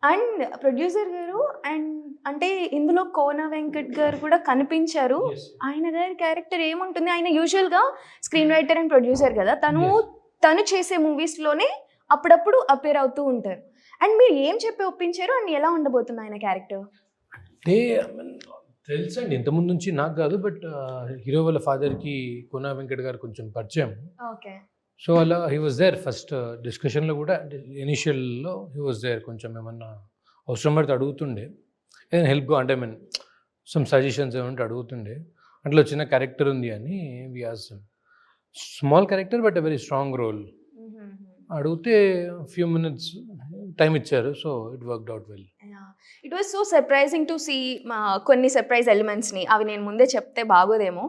And producer గారు and అంటే ఇందులో కోన వెంకట్ గారు కూడా కనిపించారు. Yes. ఆయన గారి క్యారెక్టర్ ఏముంటుంది? ఆయన యూజువల్‌గా స్క్రీన్ రైటర్ అండ్ ప్రొడ్యూసర్ కదా! Yes. తను చేసే మూవీస్‌లోనే అప్పుడప్పుడు అపియర్ అవుతూ ఉంటారు. అండ్ మీరు ఏం చెప్పి ఒప్పించారు? అండ్ ఎలా ఉండబోతుంది ఆయన క్యారెక్టర్? అంటే తెలుసండి ఇంతకుముందు నుంచి నాకు కాదు, బట్ హీరో వాళ్ళ ఫాదర్కి కోన వెంకట్ గారు కొంచెం పరిచయం. ఓకే. సో అలా హీ వాజ్ దేర్ ఫస్ట్ డిస్కషన్లో కూడా, అంటే ఇనిషియల్లో హీ వాజ్ దేర్. కొంచెం ఏమన్నా అవసరం పడితే అడుగుతుండే, ఏదైనా హెల్ప్గా, అంటే మీన్ సమ్ సజెషన్స్ ఏమంటే అడుగుతుండే. అట్లా చిన్న క్యారెక్టర్ ఉంది అని we as small character but a very strong role అడిగితే ఫ్యూ మినిట్స్ టైం ఇచ్చారు. So it worked out well. It was so surprising to see కొన్ని సర్ప్రైజ్ ఎలిమెంట్స్ని. అవి నేను ముందే చెప్తే బాగోదేమో.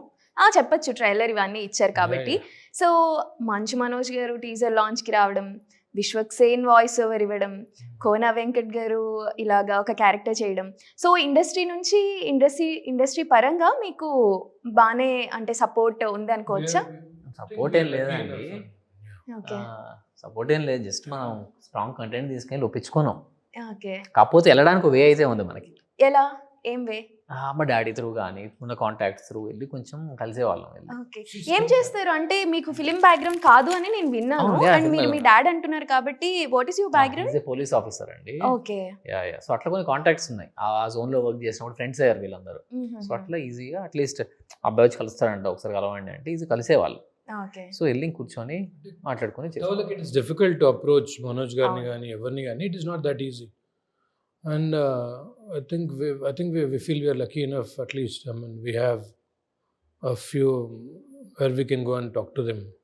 చెప్పచ్చు, ట్రైలర్ ఇవన్నీ ఇచ్చారు కాబట్టి. సో మంచు మనోజ్ గారు టీజర్ లాంచ్కి రావడం, విశ్వక్ సేన్ వాయిస్ ఓవర్ ఇవ్వడం, కోన వెంకట్ గారు ఇలాగా ఒక క్యారెక్టర్ చేయడం. సో ఇండస్ట్రీ నుంచి ఇండస్ట్రీ పరంగా మీకు బాగానే అంటే సపోర్ట్ ఉంది అనుకోవచ్చా? సపోర్ట్ ఏం లేదండి, ఓకే. సపోర్ట్ ఏం లేదు, జస్ట్ మనం స్ట్రాంగ్ కంటెంట్ తీసుకెళ్ళి ఒప్పించుకున్నాం. ఓకే. కాకపోతే వెళ్ళడానికి వే అయితే ఉంది మనకి. ఎలా? ఏం వే? మా డాడీ త్రూ కానీ ఉన్న కాంటాక్ట్స్ త్రూ వెళ్ళి కొంచెం కలిసేవాళ్ళం వెళ్ళి. ఓకే. ఏం చేస్తారు? అంటే మీకు ఫిలిం బ్యాక్గ్రౌండ్ కాదు అని నేను విన్నాను. అవును, yeah, అండ్ మీరు film మీ డాడ్ అంటున్నారు కాబట్టి what is your background? Police officer అండి. ఓకే. సో అట్లా కొన్ని కాంటాక్ట్స్ ఉన్నాయి. ఆ జోన్ లో వర్క్ చేసినప్పుడు ఫ్రెండ్స్ అయ్యారు వీళ్ళందరూ. సో అట్లా ఈజీగా అట్లీస్ట్ అబ్బాయి వచ్చి కలుస్తారంట, ఒకసారి కలవండి అంటే ఈజీ కలిసేవాళ్ళు. ఓకే. సో వెళ్ళి కూర్చొని మాట్లాడుకొని వాళ్ళకి it is difficult to approach Manoj గారిని కానీ ఎవరిని కానీ. It is not that easy. And I think we feel we are lucky enough, at least. I mean, we have a few where we can go and talk to them.